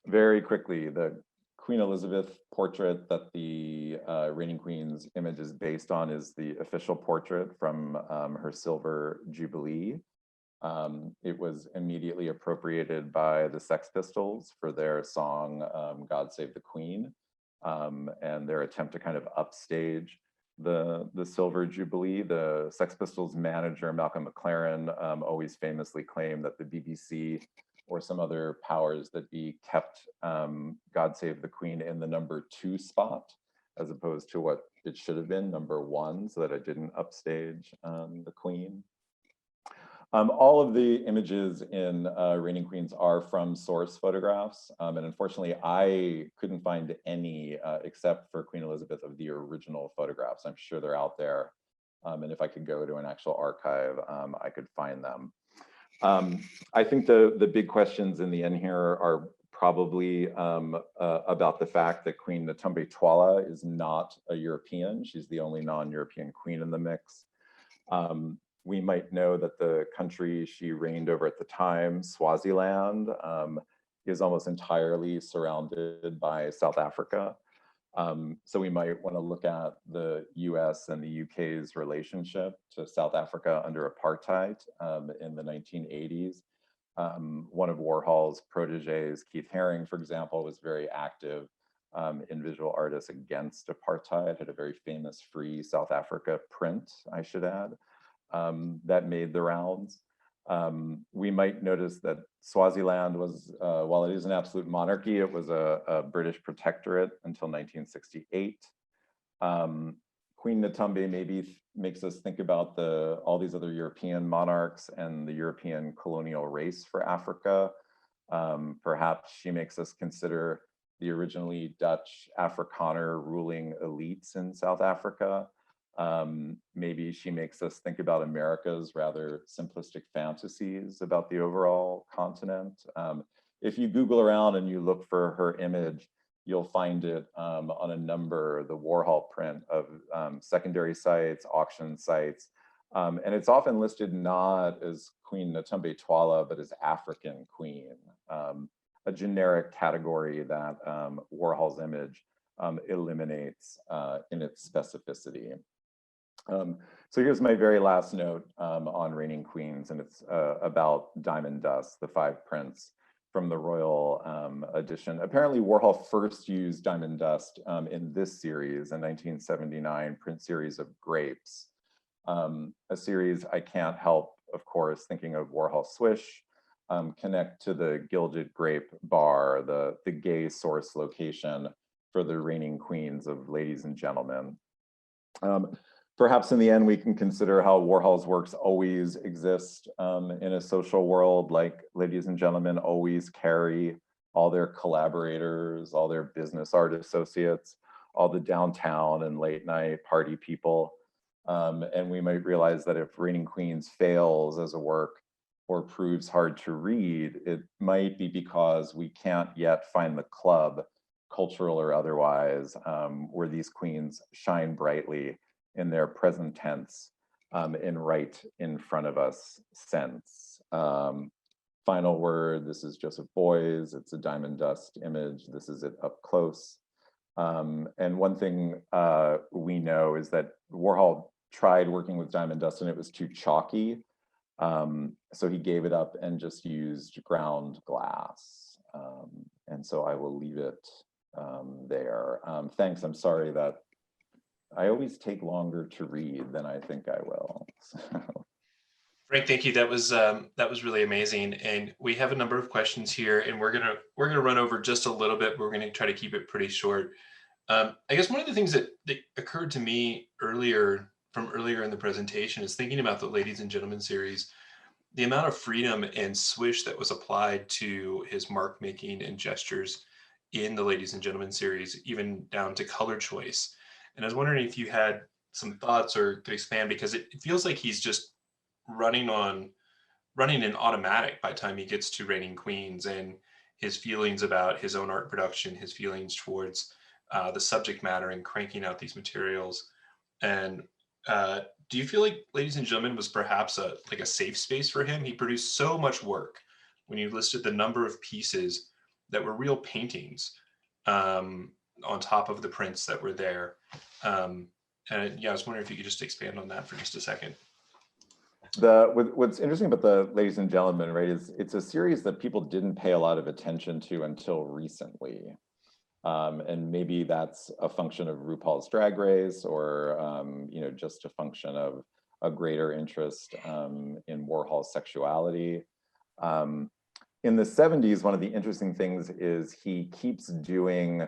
Very quickly, the Queen Elizabeth portrait that the Reigning Queen's image is based on is the official portrait from her Silver Jubilee. It was immediately appropriated by the Sex Pistols for their song, God Save the Queen, and their attempt to kind of upstage the Silver Jubilee. The Sex Pistols manager, Malcolm McLaren, always famously claimed that the BBC or some other powers that be kept God Save the Queen in the #2 spot, as opposed to what it should have been, #1, so that it didn't upstage the Queen. All of the images in Reigning Queens are from source photographs, and unfortunately I couldn't find any except for Queen Elizabeth of the original photographs. I'm sure they're out there, and if I could go to an actual archive, I could find them. I think the big questions in the end here are probably about the fact that Queen Natumbe Twala is not a European. She's the only non-European queen in the mix. We might know that the country she reigned over at the time, Swaziland, is almost entirely surrounded by South Africa. So we might want to look at the US and the UK's relationship to South Africa under apartheid in the 1980s. One of Warhol's proteges, Keith Haring, for example, was very active in visual artists against apartheid, had a very famous Free South Africa print, I should add, that made the rounds. We might notice that Swaziland was, while it is an absolute monarchy, it was a British protectorate until 1968. Queen Natumbe maybe makes us think about all these other European monarchs and the European colonial race for Africa. Perhaps she makes us consider the originally Dutch Afrikaner ruling elites in South Africa. Maybe she makes us think about America's rather simplistic fantasies about the overall continent. If you Google around and you look for her image, you'll find it on a number, the Warhol print of secondary sites, auction sites. And it's often listed not as Queen Natumbe Twala, but as African Queen, a generic category that Warhol's image eliminates in its specificity. So here's my very last note on Reigning Queens, and it's about Diamond Dust, the 5 prints from the Royal edition. Apparently Warhol first used Diamond Dust in this series, a 1979 print series of Grapes, a series I can't help, of course, thinking of Warhol Swish, connect to the Gilded Grape Bar, the gay source location for the reigning queens of Ladies and Gentlemen. Perhaps in the end, we can consider how Warhol's works always exist in a social world, like Ladies and Gentlemen always carry all their collaborators, all their business art associates, all the downtown and late night party people. And we might realize that if Reigning Queens fails as a work or proves hard to read, it might be because we can't yet find the club, cultural or otherwise, where these queens shine brightly in their present tense, in right in front of us sense. Final word, this is Joseph Beuys, it's a Diamond Dust image, this is it up close. And one thing we know is that Warhol tried working with Diamond Dust and it was too chalky. So he gave it up and just used ground glass. And so I will leave it there. Thanks, I'm sorry that I always take longer to read than I think I will. So. Frank, thank you. That was really amazing. And we have a number of questions here, and we're gonna run over just a little bit. We're gonna try to keep it pretty short. I guess one of the things that occurred to me earlier in the presentation is thinking about the Ladies and Gentlemen series, the amount of freedom and swish that was applied to his mark making and gestures in the Ladies and Gentlemen series, even down to color choice. And I was wondering if you had some thoughts or could expand, because it feels like he's just running in automatic by the time he gets to Reigning Queens, and his feelings about his own art production, his feelings towards the subject matter and cranking out these materials. And do you feel like Ladies and Gentlemen was perhaps a safe space for him? He produced so much work when you listed the number of pieces that were real paintings on top of the prints that were there. And yeah, I was wondering if you could just expand on that for just a second. What's interesting about the Ladies and Gentlemen, right, is it's a series that people didn't pay a lot of attention to until recently. And maybe that's a function of RuPaul's Drag Race, or just a function of a greater interest in Warhol's sexuality. In the 70s, one of the interesting things is he keeps doing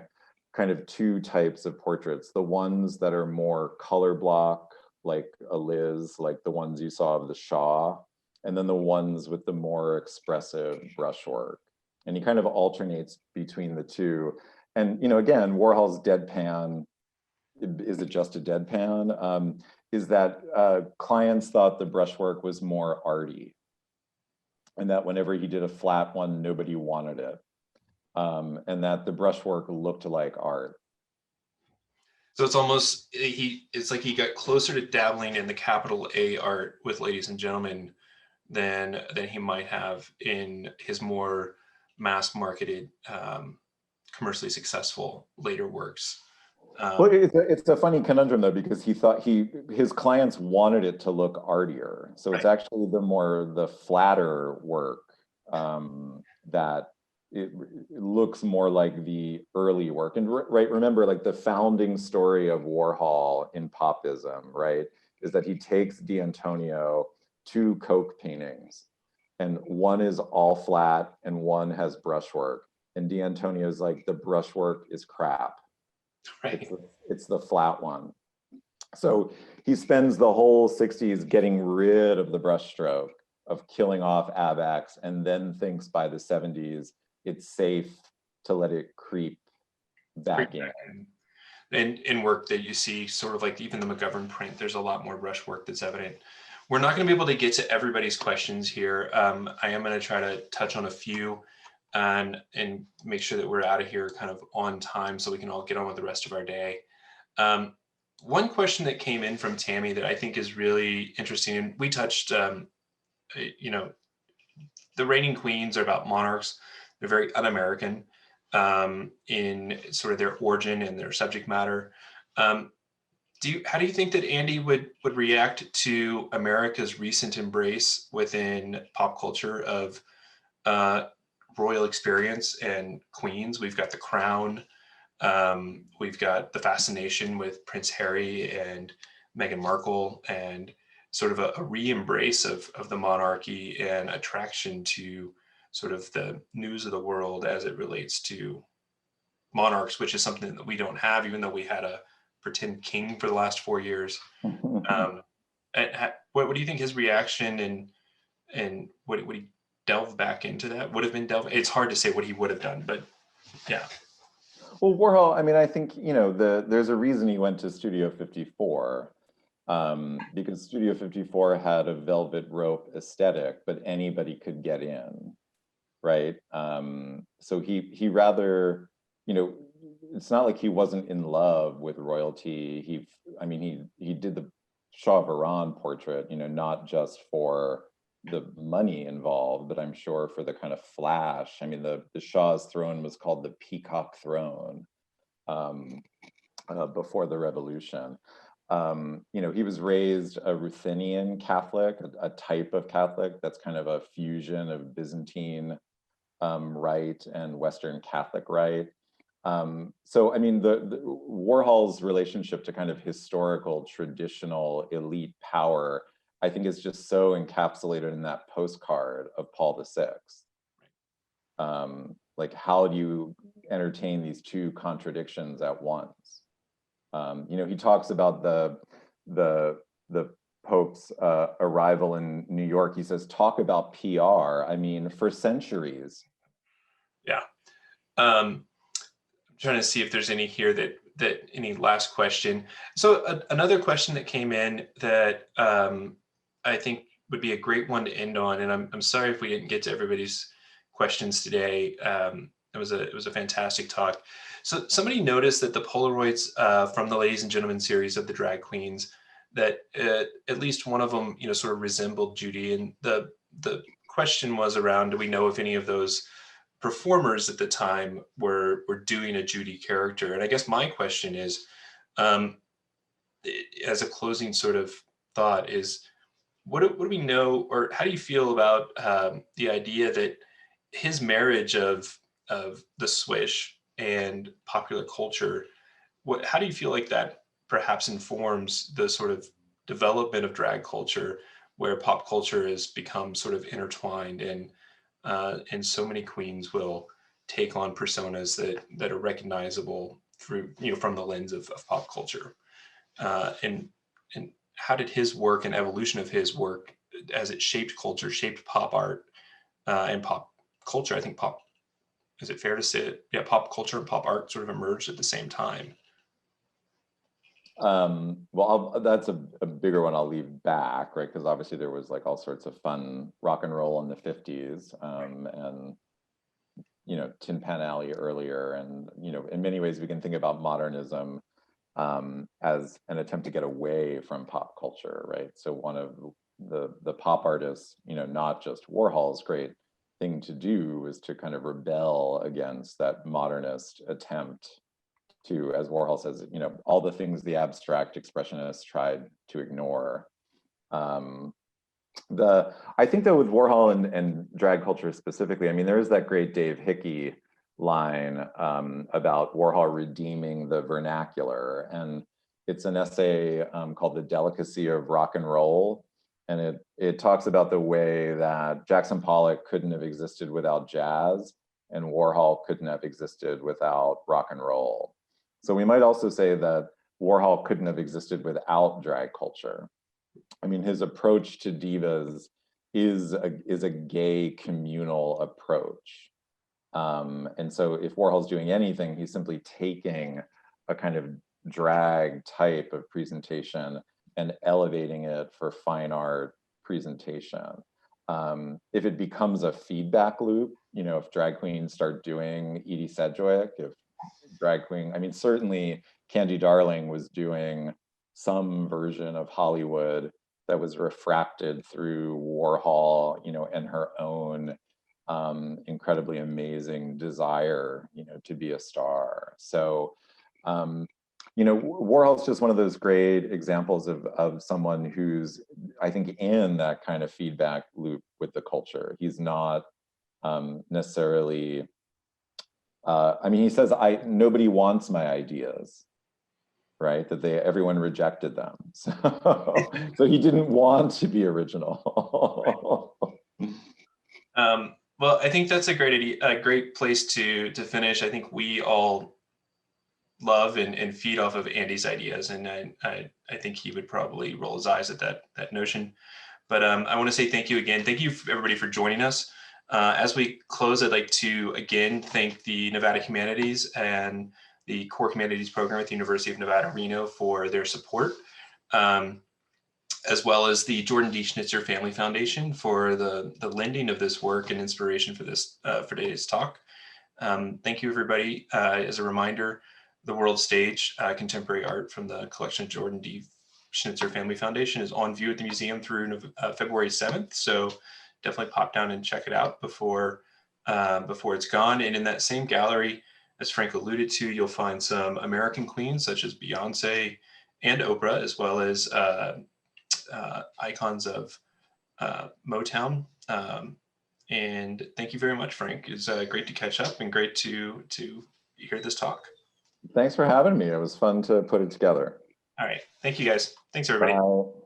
kind of 2 types of portraits: the ones that are more color block, like a Liz, like the ones you saw of the Shaw, and then the ones with the more expressive brushwork. And he kind of alternates between the 2. And again, Warhol's deadpan, is it just a deadpan? Is that clients thought the brushwork was more arty, and that whenever he did a flat one, nobody wanted it, and that the brushwork looked like art. So it's almost, it's like he got closer to dabbling in the capital A art with Ladies and Gentlemen than he might have in his more mass marketed, commercially successful later works. Well, it's a funny conundrum though, because he thought his clients wanted it to look artier. So it's right, actually the flatter work that it looks more like the early work. And right, remember, like the founding story of Warhol in popism, right, is that he takes D'Antonio two Coke paintings, and one is all flat and one has brushwork. And D'Antonio's like, the brushwork is crap. right. It's the flat one. So he spends the whole 60s getting rid of the brushstroke, of killing off ABX, and then thinks by the 70s it's safe to let it creep back in. And in work that you see, sort of like even the McGovern print, there's a lot more brushwork that's evident. We're not going to be able to get to everybody's questions here. I am going to try to touch on a few and make sure that we're out of here kind of on time so we can all get on with the rest of our day. One question that came in from Tammy that I think is really interesting, and we touched, you know, the reigning queens are about monarchs. They're very un-American in sort of their origin and their subject matter. How do you think that Andy would react to America's recent embrace within pop culture of royal experience and queens? We've got the crown. We've got the fascination with Prince Harry and Meghan Markle, and sort of a re-embrace of the monarchy and attraction to sort of the news of the world as it relates to monarchs, which is something that we don't have, even though we had a pretend king for the last 4 years. What do you think his reaction and would he delve back into that? Would have been delve. It's hard to say what he would have done, but yeah. Well, Warhol, I mean, I think, you know, there's a reason he went to Studio 54, because Studio 54 had a velvet rope aesthetic, but anybody could get in, right? So he rather, you know, it's not like he wasn't in love with royalty. He did the Shah of Iran portrait, you know, not just for the money involved, but I'm sure for the kind of flash. I mean, the Shah's throne was called the Peacock Throne before the revolution. You know, he was raised a Ruthenian Catholic, a type of Catholic that's kind of a fusion of Byzantine rite and Western Catholic rite. So, I mean, the Warhol's relationship to kind of historical, traditional elite power, I think, is just so encapsulated in that postcard of Paul VI. Like, how do you entertain these two contradictions at once? You know, he talks about the Pope's arrival in New York. He says, talk about PR. I mean, for centuries. Yeah. I'm trying to see if there's any here that any last question. So another question that came in that I think would be a great one to end on, and I'm sorry if we didn't get to everybody's questions today. It was a fantastic talk. So somebody noticed that the Polaroids from the Ladies and Gentlemen series of the drag queens, that at least one of them, you know, sort of resembled Judy, and the question was around, do we know if any of those performers at the time were doing a Judy character? And I guess my question is, as a closing sort of thought, is what do we know, or how do you feel about the idea that his marriage of the swish and popular culture, how do you feel like that perhaps informs the sort of development of drag culture, where pop culture has become sort of intertwined, and so many queens will take on personas that are recognizable through, you know, from the lens of pop culture, and how did his work and evolution of his work, as it shaped culture, shaped pop art and pop culture? I think pop, is it fair to say it? Yeah, pop culture and pop art sort of emerged at the same time. Well, that's a bigger one I'll leave back, right? Because obviously there was like all sorts of fun rock and roll in the 50s, and, you know, Tin Pan Alley earlier. And, you know, in many ways we can think about modernism as an attempt to get away from pop culture, right? So one of the pop artists, you know, not just Warhol's great thing to do was to kind of rebel against that modernist attempt to, as Warhol says, all the things the abstract expressionists tried to ignore. I think that with Warhol and drag culture specifically, I mean, there is that great Dave Hickey line about Warhol redeeming the vernacular. And it's an essay called The Delicacy of Rock and Roll. And it talks about the way that Jackson Pollock couldn't have existed without jazz and Warhol couldn't have existed without rock and roll. So we might also say that Warhol couldn't have existed without drag culture. I mean, his approach to divas is a gay communal approach. And so if Warhol's doing anything, he's simply taking a kind of drag type of presentation and elevating it for fine art presentation. If it becomes a feedback loop, if drag queens start doing Edie Sedgwick, if drag queen, I mean, certainly Candy Darling was doing some version of Hollywood that was refracted through Warhol, and her own incredibly amazing desire, to be a star. So, Warhol's just one of those great examples of someone who's, I think, in that kind of feedback loop with the culture. He's not necessarily, I mean, he says, nobody wants my ideas, right? That everyone rejected them. So he didn't want to be original. Well, I think that's a great place to finish. I think we all love and feed off of Andy's ideas, and I think he would probably roll his eyes at that notion. But I want to say thank you again. Thank you everybody for joining us. As we close, I'd like to again thank the Nevada Humanities and the Core Humanities program at the University of Nevada, Reno for their support, as well as the Jordan D. Schnitzer Family Foundation for the lending of this work and inspiration for this for today's talk. Thank you, everybody. As a reminder, the World Stage, contemporary art from the collection of Jordan D. Schnitzer Family Foundation is on view at the museum through February 7th. So definitely pop down and check it out before it's gone. And in that same gallery, as Frank alluded to, you'll find some American queens such as Beyonce and Oprah, as well as icons of Motown. And thank you very much, Frank. It's great to catch up and great to hear this talk. Thanks for having me. It was fun to put it together. All right. Thank you, guys. Thanks, everybody. Bye.